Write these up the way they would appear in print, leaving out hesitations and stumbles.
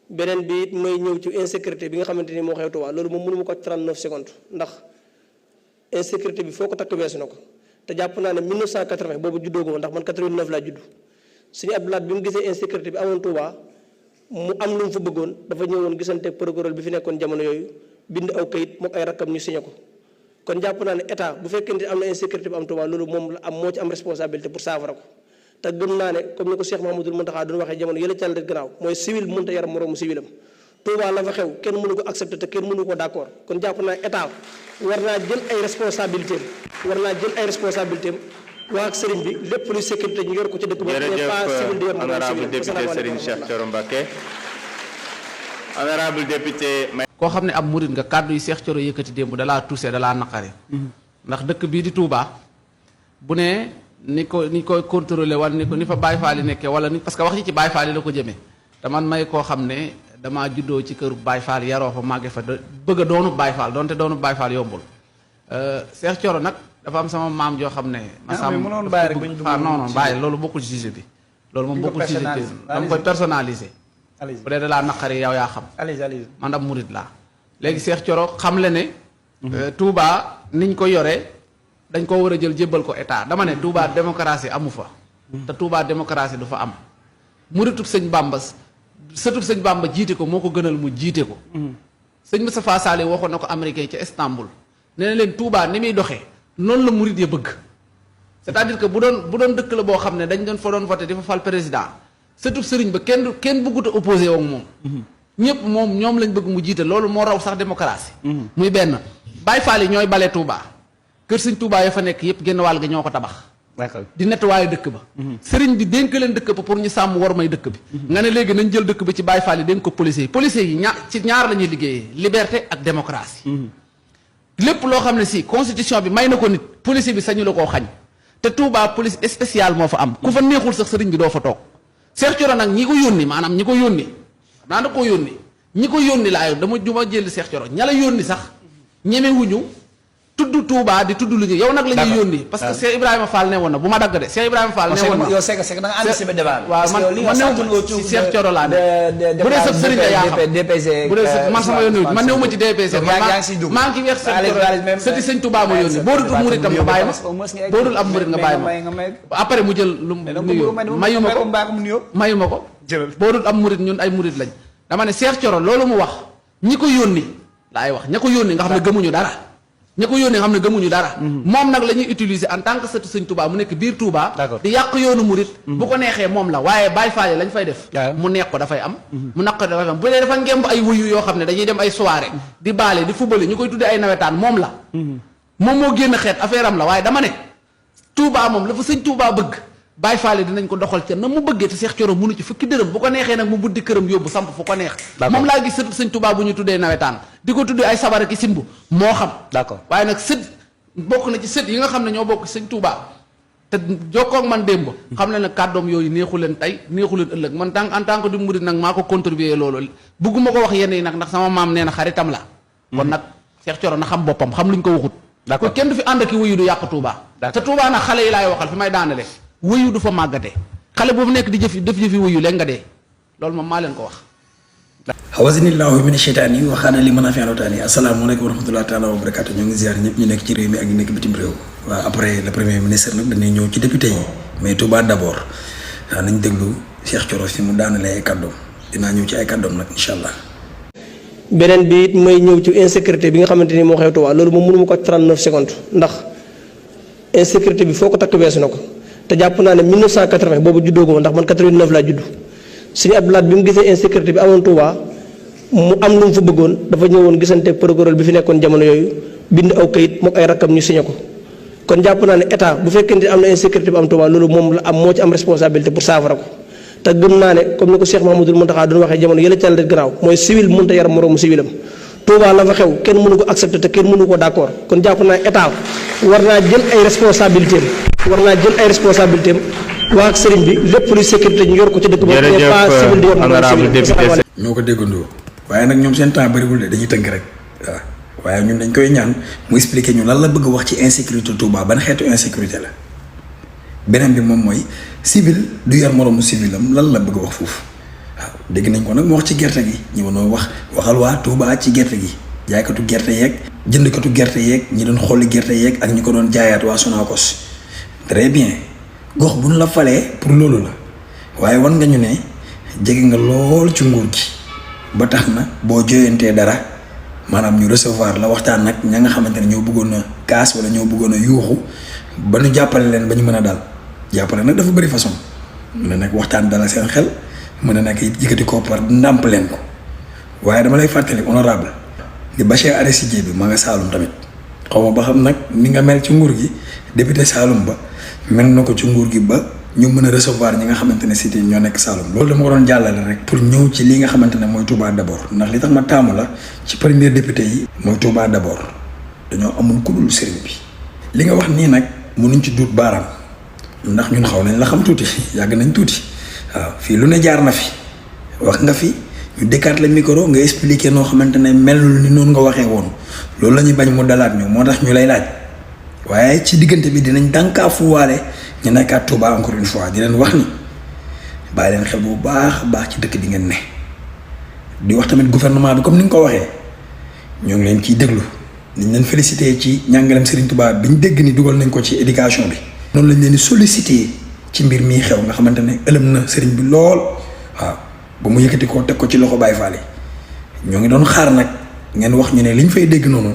beneen bi it mooy ñëw ci insécurité bi nga xamante ni moo xew Touba loolu moom mënu ma ko 39 secondes ndax insécurité bi foo ko takk weesu na ko te jàpp naa ne 1980 boobu juddooguma ndax man 89 laa judd suñu Abdoulaye bi mu gisee insécurité bi amoon Touba mu am lu mu fa bëggoon dafa ñëwoon gisante procureur bi fi nekkoon jamono yooyu bind aw kayit moom ay rakkam ñu signé ko kon jàpp naa ne état bu fekkente am na insécurité bi am Touba loolu moom la am moo ci am responsabilité pour saafara ko te gëm naa ne comme ni ko Cheikh Mahamadul Muntaxa doon waxee jamono yële càll gannaaw mooy civil mënta yar moroomu civilam Touba la fa xew kenn mënu ko accepter te kenn mënu ko d'accord kon jàpp naa état war naa jël ay responsabilité waa ak sëriñ bi lépp luy sécurité ñu yor ko ci dëkk ba. jërëjëf honorable député Serigne Cheikh Thioro Mbacké. honorable député. koo xam ne ab murit nga kàddu yi Cheikh Thioro yëkkati démb dalaa touché dalaa naqari. ndax dëkk bii di Touba bu ne ni koy contrôlé wala ni fa Baye Fall yi nekkee wala ni parce que wax ji ci Baye Fall yi la ko jëmee te man may koo xam ne damaa juddoo ci këru Baye Fall yaroo fa màgge fa bëgg a doonu Baye Fall donte doonu Baye Fall yombul Cheikh Thioro nag. dafa am sama maam joo xam ne. non bàyyi loolu bokkul ci sujet bi. loolu moom bokkul ci sujet bi dama koy personnaliser. bu dee da laa naqari yow yaa xam. man ab murit laa. léegi Cheikh Thioro xam le ne. Touba niñ ko yore dañ ko war a jël jébbal ko état dama ne Touba démocratie amu fa. te Touba démocratie du fa am. muritub sëñ Bamba sëtub sëñ Bamba jiite ko moo ko gënal mu jiite ko. sëñ Moustapha Sall waxoon na ko américain ca Istanbul nee na leen Touba ni muy doxee. noonu la murid ya bëgg c'est-à-dire que bu doon dëkk la boo xam ne dañ doon fa doon voté di fa fal président surtout sëriñ ba kenn bëggut a opposé woon moom ñëpp moom ñoom lañ bëgg mu jiite loolu moo raw sax démocratie muy benn Baye Fall yi ñooy bale Touba kër sëñ Touba ya fa nekk yëpp génn wàll ga ñoo ko tabax di nettoyer dëkk ba sëriñ bi dénk leen dëkk ba pour ñu sàmm war may dëkk bi nga ne léegi nañ jël dëkk ba ci Baye Fall yi dénk ko policiers yi ci ñaar la ñuy liggéeyee liberté ak démocratie lépp loo xam ne si constitution bi may na ko nit police bi sañu la koo xañ te Touba police spéciale moo fa am ku fa neexul sax sëriñ bi doo fa toog Cheikh Thioro nag ñi ko yónni maanaam ñi ko yónni xam naa da koo yónni ñi ko yónni laa dama jël Cheikh Thioro ña la yónni sax ñemewuñu tudd Touba di tudd lu ñu yow nag la ñuy yónni parce que Cheikh Ibrahima Fall ne woon na bu ma dagg de Cheikh Ibrahima Fall ne woon na yow c'est que da nga anticipé débat bi. waaw man néew ci Cheikh Thioro laa ne bu dee sa sëriñ la yaa xam DPG bu dee man sama yónni man néew ma ci DPG maa ngi weex Cheikh Thioro sëti sëñ Touba ma yónni boo dul murit tam nga bàyyi ma boo dul am murit nga bàyyi ma après mu jël lu nuyoo mayu ma ko boo dul am murit ñun ay murit lañ dama ne Cheikh Thioro loolu mu wax ñi ko yónni laay wax ña ko yónni nga xam ne gëmuñu dara ña ko yónnee xam ne gëmuñu dara moom nag la ñuy utiliser en tant que sëtu sëñ Touba mu nekk biir Touba di yàq yoonu murit bu ko neexee moom la waaye Baye Fall lañ fay def mu neex ko dafay am mu naq ko dafay am bu dee dafa ngemb ay wuyu yoo xam ne dañuy dem ay soirée di baale di fubali ñu koy tuddee ay nawetaan moom la moom moo génn xeet affaire am la waaye dama ne Touba moom la fa sëñ Touba bëgg Baye Fall dinañ ko doxal ca na mu bëggee te Cheikh Thioro mënu ci fukki dërëm bu ko neexee nag mu buddi këram yóbbu samp fu ko neex moom laa gis sëtu sëñ Touba bu ñu tuddee nawetaan di ko tuddee ay sabar ki simb moo xam d'accord waaye nag sët bokk na ci sët yi nga xam ne ñoo bokk sëñ Touba te jokkoo ak man démb xam ne nag kàddoom yooyu neexu leen tey neexu leen ëllëg man en tant que du murid nag maa ko contribuer loolu bugguma ko wax yenn yi nag ndax sama maam nee na xaritam la kon nag Cheikh Thioro na xam boppam xam luñ ko waxut kon kenn du fi ànd ak wuyu du yàq Touba te Touba nag xale yi laay waxal fi may daanale wuyu du fa màggatee xale boobu nekk di def jëfi wuyu léegi nga dee loolu moom maa leen ko wax xawasinillahu mina sheytaani yi waxaana li mën a fianataani asalaamaaleykum wa rahmatullahi taala wa barakatu ñoo ngi ziar ñëpp ñu nekk ci réew mi ak ñu nekk bitim réew waaw après le premier ministre nag dañuy ñëw ci député yi mais Touba d'abord waaw nañ déglu Cheikh Thioro fi mu daanalee ay kàddoom dinaa ñëw ci ay kàddoom nag incha allah. beneen bi it mooy ñëw ci insécurité bi nga xamante ni moo xew Touba loolu moom mënu ma ko 39 secondes ndax insécurité bi foo ko takk weesu na ko te jàpp naa ne 1980 boobu juddooguma ndax man 89 laa judd suñu Abdoulaye bi mu gisee insécurité bi amoon Touba mu am lu mu fa bëggoon dafa ñëwoon gisante procureur bi fi nekkoon jamono yooyu bind aw kayit moom ay rakkam ñu signé ko kon jàpp naa ne état bu fekkente am na insécurité bi am Touba loolu moom la am moo ci am responsabilité pour saafara ko te gëm naa ne comme ni ko Cheikh Mahamadul Muntaxa doon waxee jamono yële càll gannaaw mooy civil mënta yar moroomu civilam Touba la fa xew kenn mënu ko accepter te kenn mënu ko d'accord kon jàpp naa état war naa jël ay responsabilités waa ak sëriñ bi lépp luy sécurité ñu yor ko ci dëkk ba pas civil di yor ñoo ko déggandoo waaye nag ñoom seen temps bëriwul de dañuy tënk rek waaw waaye ñun dañ koy ñaan mu expliquer ñu lan la bëgg wax ci insécurité Touba ban xeetu insécurité la beneen bi moom mooy civil du yar moroomu civilam lan la bëgg wax foofu waaw dégg nañ ko nag mu wax ci gerte gi ñëw noo waxal waa Touba ci gerte gi jaaykatu gerte yeeg jëndkatu gerte yeeg ñi doon xolli gerte yeeg ak ñi ko doon jaayaat waa Sonacos très bien gox bu ñu la falee pour loolu la waaye wan nga ñu ne jege nga lool ci nguur gi ba tax na boo joyantee dara maanaam ñu recevoir la waxtaan nag ña nga xamante ne ñoo bëggoon a kaas wala ñoo bëggoon a yuuxu ba ñu jàppale leen ba ñu mën a dal jàppale nag dafa bëri façon mën na nag waxtaan dala seen xel mën na nag yëkkati koppar ndàmp leen ko waaye dama lay fàttali honorable di Bachir Aristide bi ma nga Saalum tamit xaw ma ba xam nag ni nga mel ci nguur gi député Saalum ba mel na ko ci nguur gi ba ñu mën a recevoir ñi nga xamante ne cité ñoo nekk Saalum loolu dama ko doon jàllale rek pour ñëw ci li nga xamante ne mooy Touba d'abord ndax li tax ma taamu la ci premier député yi mooy Touba d'abord dañoo amul ku dul sëriñ bi li nga wax nii nag mënuñ ci duut baaraam ndax ñun xaw nañ la xam tuuti yàgg nañ tuuti waaw fii lu ne jaar na fi wax nga fi ñu dékkaat la micro nga expliquer noo xamante ne melul ni noonu nga waxee woon loolu la ñuy bañ mu dalaat ñu moo tax ñu lay laaj waaye ci diggante bi dinañ dànkaafuwaale ñu nekkaat Touba encore une fois di leen wax ni bàyyi leen xel bu baax a baax ci dëkk bi ngeen ne di wax tamit gouvernement bi comme ni nga ko waxee ñoo ngi leen ciy déglu niñ leen félicité ci njàngalem Serigne Touba bi ñu dégg ni dugal nañ ko ci éducation bi noonu lañ leen di sollicité ci mbir mii xew nga xamante ne ëlëm na Serigne bi lool waaw ba mu yëkkati ko teg ko ci loxo Baye Fall yi ñoo ngi doon xaar nag ngeen wax ñu ne liñ fay dégg noonu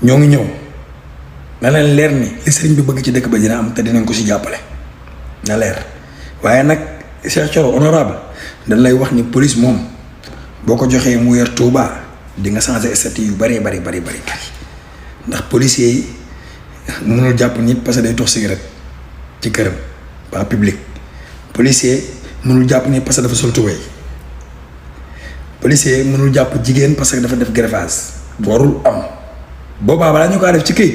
ñoo ngi ñëw na leen leer ni li sëriñ bi bëgg ci dëkk ba dina am te dinañ ko si jàppale na leer waaye nag Cheikh Thioro honorable dañ lay wax ni police moom boo ko joxee mu yor Touba di nga changer statut yu bari ndax policiers yi mënul jàpp nit parce que day tox cigarette ci këram pas public policier mënul jàpp nit parce que dafa sol tubéy policier mënul jàpp jigéen parce que dafa def greffage warul am boobaa balaa ñu ko def ci këyit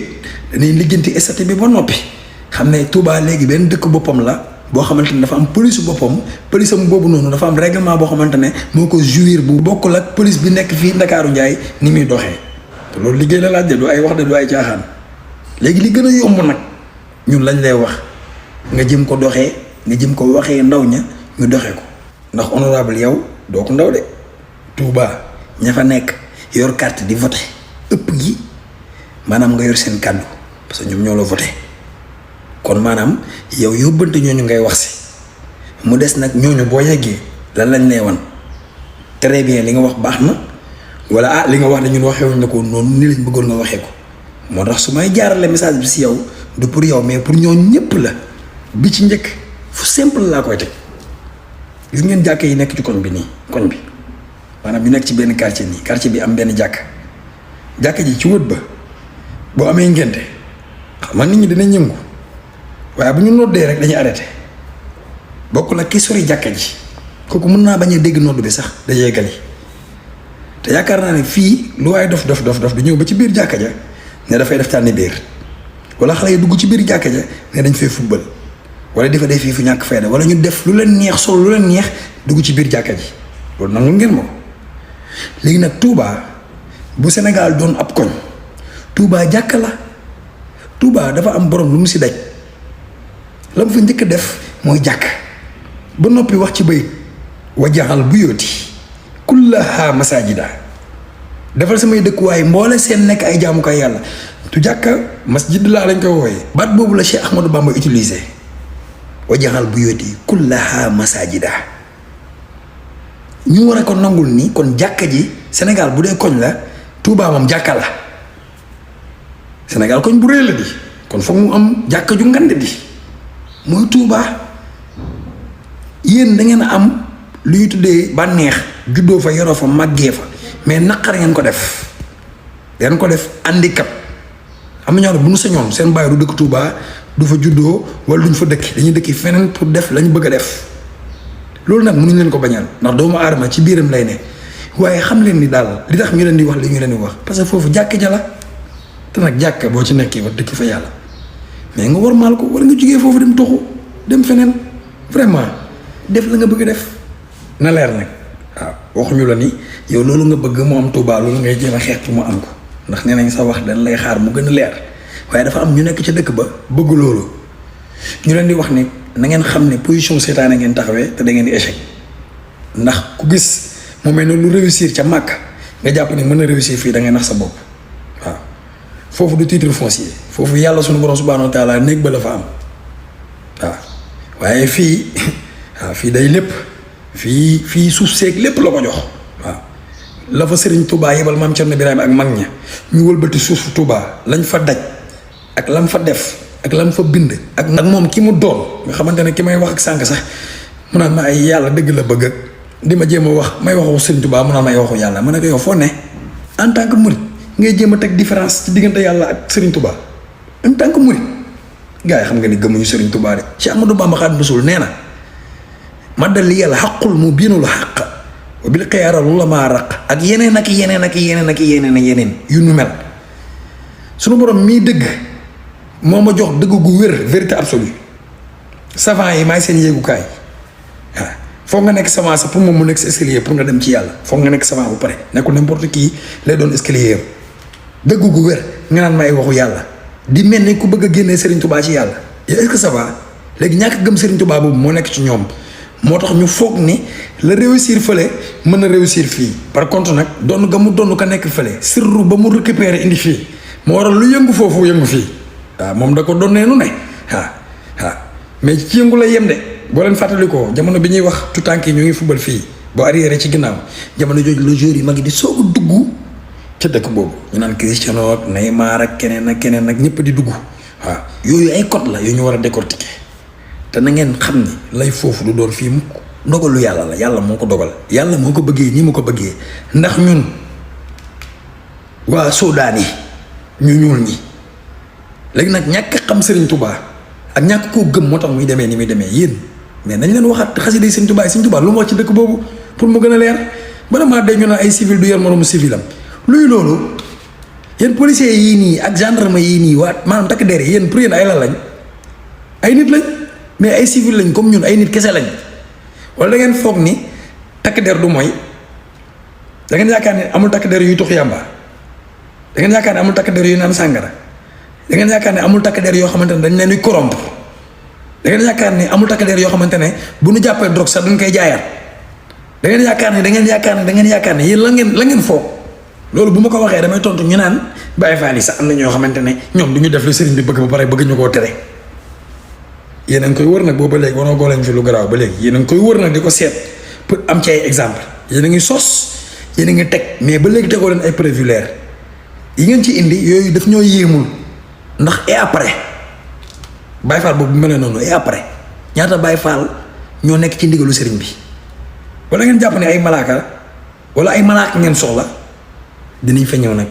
dañuy lijjanti statut bi ba noppi xam ne Touba léegi benn dëkk boppam la boo xamante ne dafa am police boppam police am boobu noonu dafa am règlement boo xamante ne moo ko jouir bu bokkul ak police bi nekk fii Ndakaaru Njaay ni muy doxee te loolu liggéey la laaj de du ay wax de du ay caaxaan léegi li gën a yomb nag ñun lañ lay wax nga jëm ko doxee nga jëm ko waxee ndaw ña ñu doxee ko ndax honorable yow doo ko ndaw de Touba ña fa nekk yor carte di voté ëpp gi maanaam nga yor seen kàddu parce que ñoom ñoo la voté kon maanaam yow yóbbante ñooñu ngay wax si mu des nag ñooñu boo yeggee lan lañ lay wan très bien li nga wax baax na wala li nga wax ne ñun waxewuñ na ko noonu ni lañ bëggoon nga waxee ko moo tax su may jaarale message bi si yow du pour yow mais pour ñooñu ñëpp la bi ci njëkk fu simple laa koy teg gis ngeen jàkk yi nekk ci koñ bi nii koñ bi maanaam ñu nekk ci benn quartier nii quartier bi am benn jàkk ji ci wët ba boo amee ngénte xam nga nit ñi dinañ yëngu waaye bu ñu noddee rek dañuy arrêté bokkul ak ki sori jàkka ji kooku mën naa bañ a dégg nodd bi sax da yeggali te yaakaar naa ne fii lu waaye dof du ñëw ba ci biir jàkka ja ne dafay def tànni biir wala xale yi dugg ci biir jàkka ja ne dañ fay football wala di fa def fii fu ñàkk fayda wala ñu def lu leen neex solo lu leen neex dugg ci biir jàkka ji loolu nangu ngeen moom léegi nag Touba bu Sénégal doon ab koñ Touba jàkka la Touba dafa am borom lu mu si daj la mu fa njëkk a def mooy jàkk ba noppi wax ci bayit wajaxal bu yooti kullaha masajida defal samay dëkkuwaay mboole seen nekk ay jaamukaay yàlla tu jàkka masjid laa lañ koy wooyee baat boobu la Cheikh Ahmadou Bamba utilisé wajaxal bu yooti kullaha masajida ñu war a ko nangul ni kon jàkka ji Sénégal bu dee koñ la Touba moom jàkka la Sénégal koñ bu rëy la di kon foog mu am jàkka ju ngande di mooy Touba yéen da ngeen a am lu ñu tuddee bànneex juddoo fa yoroo fa màggee fa mais naqar ngeen ko def ngeen ko def handicap am na ñoo xam ne bu ñu sañoon seen baay du dëkk Touba du fa juddoo wala duñ fa dëkk dañuy dëkki feneen pour def lañ bëgg a def loolu nag mënuñ leen ko bañal ndax doomu aadama ci biiram lay ne waaye xam leen ni daal li tax ñu leen di wax li ñu leen di wax parce que foofu jàkk ja la te nag jàkk boo ci nekkee wax dëkk fa yàlla mais nga war maal ko war nga jógee foofu dem toxu dem feneen vraiment def la nga bëgg a def na leer nag waaw waxuñu la ni yow loolu nga bëgg mu am Touba loolu ngay jéem a xeex pour mu am ko ndax nee nañ sa wax dañ lay xaar mu gën a leer waaye dafa am ñu nekk ca dëkk ba bëgg loolu ñu leen di wax ni na ngeen xam ne position seetaane ngeen taxawee te da ngeen di échec ndax ku gis mu mel ne lu réussir ca màkk nga jàpp ne mën na réussir fii da ngay nax sa bopp waaw foofu du titre foncier foofu yàlla sunu borom subhanahu wa taala néeg ba la fa am waaw waaye fii waaw fii day lépp fii suuf seeg lépp la ko jox waaw la fa Serigne Touba yebal maam Cerno Birahim ak mag ña ñu wëlbati suufu Touba lañ fa daj ak lam fa def ak lam fa bind ak moom ki mu doon nga xamante ne ki may wax ak sànq sax mu naan ma ay yàlla dëgg la bëgg ak di ma jéem a wax may waxu Serigne Touba mu naan may waxu yàlla ma ne ko yow foo ne en tant que murid ngay jéem a teg différence ci diggante yàlla ak Serigne Touba en tant que murid gars yi xam nga ni gëmuñu Serigne Touba de ci Ahmadou Bamba Xaadimu Rasuul nee na ma dal li yàlla xaqul mu biinul xaq wa bil xiyaara lu la maa raq ak yeneen ak yeneen ak yeneen ak yeneen ak yeneen yu nu mel sunu borom mii dëgg moo ma jox dëgg gu wér vérité absolue savant yi maay seen yéegukaay waaw foog nga nekk savant sax pour moom mu nekk sa escalier pour nga dem ci yàlla foog nga nekk savant bu pare nekkul n'importe qui lay doon escalier dëgg gu wér nga naan may waxu yàlla di mel ni ku bëgg a génnee Serigne Touba ci yàlla est-ce que ça va léegi ñàkk gëm Serigne Touba boobu moo nekk ci ñoom moo tax ñu foog ni la réussir fële mën na réussir fii par contre nag doon ga mu doon ko nekk fële sirru ba mu récupérer indi fii moo waral lu yëngu foofu yëngu fii waaw moom da ko doon nee nu ne mais ci yëngu la yem de boo leen fàttalikoo jamono bi ñuy wax tout tànk yi ñu ngi fubal fii boo arrière ci ginnaaw jamono jooju la joueurs yi mag yi di soog a dugg ca dëkk boobu ñu naan Cristiano ak Neymar ak keneen ak keneen ak ñëpp di dugg waaw yooyu ay code la yu ñu war a décortiquer te na ngeen xam ni lay foofu du doon fii mukk ndogalu yàlla la yàlla moo ko dogal yàlla moo ko bëggee nii mu ko bëggee ndax ñun waa Soodaan yi ñu ñuul ñi léegi nag ñàkk xam Serigne Touba ak ñàkk koo gëm moo tax muy demee ni muy demee yéen mais nañ leen waxaat xasida Serigne Touba Serigne Touba lu mu wax ci dëkk boobu pour mu gën a leer bala maa dégg ñu naan ay civil du yor moroomu civil am luy loolu yéen policiers yii nii ak gendarme yii nii waa maanaam takk der yi yéen pour yéen ay lan lañ ay nit lañ mais ay civil lañ comme ñun ay nit kese lañ wala da ngeen foog ni takk der du mooy da ngeen yaakaar ne amul takk der yuy tux yàmba da ngeen yaakaar ne amul takk der yuy naan sàngara da ngeen yaakaar ne amul takk der yoo xamante ne dañ leen di corrompre da ngeen yaakaar ne amul takk der yoo xamante ne bu ñu jàppee drogue sax dañ koy jaayaat da ngeen yaakaar ne da ngeen yaakaar ne yéen la ngeen foog loolu bu ma ko waxee damay tontu ñu naan Baye Fall yi sax am na ñoo xamante ne ñoom du ñu def lu sëriñ bi bëgg ba pare bëgg ñu koo tere yéen a ngi koy wër nag boobu ba léegi wanoo goo leen fi lu garaaw ba léegi yéen a ngi koy wër nag di ko seet pour am ci ay exemple yéen a ngi sos yéen a ngi teg mais ba léegi tegoo leen ay preuve leer yi ngeen ci indi yooyu daf ñoo yéemul ndax et après Baye Fall boobu mel noonu et après ñaata Baye Fall ñoo nekk ci ndigalu sëriñ bi wala ngeen jàpp ne ay malaaka la wala ay malaaka ngeen soxla dinañ fa ñëw nag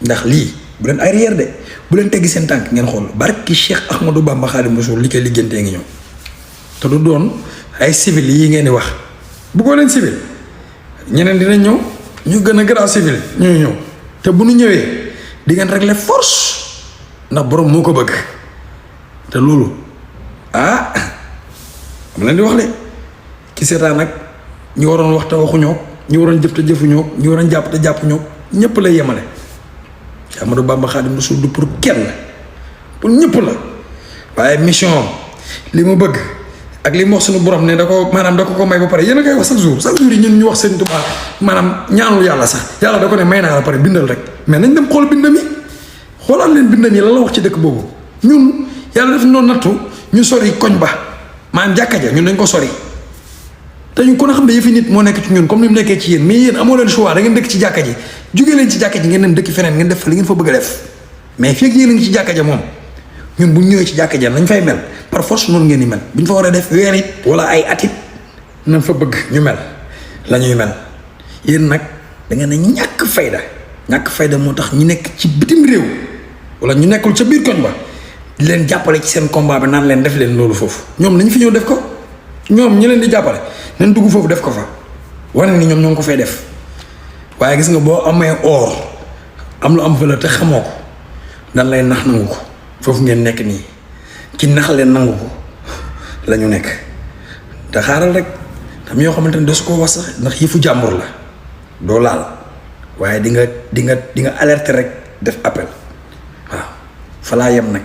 ndax lii bu leen arrière de bu leen teggi seen tànk ngeen xool barki Cheikh Ahmadou Bamba Xaadimu Rasuul li koy liggéeyantee ngi ñëw te du doon ay civil yi ngeen di wax bëggoo leen civil ñeneen dinañ ñëw ñu gën a garaaw civil ñuy ñëw te bu ñu ñëwee di ngeen régler force ndax borom moo ko bëgg te loolu am leen di wax de ci seetaan nag ñu waroon wax te waxuñoo ñu waroon jëf te jëfuñoo ñu waroon jàpp te jàppuñoo ñëpp lay yemale. Ahmadou Bamba Xaadimu Rasuul du pour kenn pour ñëpp la waaye mission li mu bëgg ak li mu wax suñu borom ne da ko maanaam da ko may ba pare yéen a koy wax chaque jour yi ñun ñu wax Sëriñ Tuubaa maanaam ñaanul yàlla sax yàlla da ko ne may naa la pare bindal rek mais nañ dem xool bindam yi xoolal leen bindam yi lan la wax ci dëkk boobu ñun yàlla daf noonu nattu ñu sori koñ ba maanaam jàkka ja ñun dañ ko sori te ñu ko na xam ne yëfi nit moo nekk ci ñun comme ni mu nekkee ci yéen mais yéen amoo leen choix da ngeen dëkk ci jàkka ji jógee leen ci jàkka ji ngeen dem dëkk feneen ngeen def fa li ngeen fa bëgg a def mais fii ak yéen a ngi ci jàkka ja moom ñun bu ñu ñëwee ci jàkka ja nañ fay mel par force noonu ngeen di mel bu ñu fa war a def weer it wala ay atit nañ fa bëgg ñu mel la ñuy mel yéen nag da ngeen a ñàkk fayda moo tax ñu nekk ci bitim réew wala ñu nekkul ca biir koñ ba di leen jàppale ci seen combat bi naan leen def leen loolu foofu ñoom nañu fi ñëw def ko ñoom ñi leen di jàppale nañ dugg foofu def ko fa wane ni ñoom ñoo ngi ko fay def waaye gis nga boo amee or am lu am valeur te xamoo ko dan lay nax nangu ko foofu ngeen nekk nii ci nax leen nangu ko la ñu nekk te xaaral rek tam yoo xamante ne doo su ko wax sax ndax yëfu jàmbur la doo laal waaye di nga alerter rek def appel waaw fa laa yem nag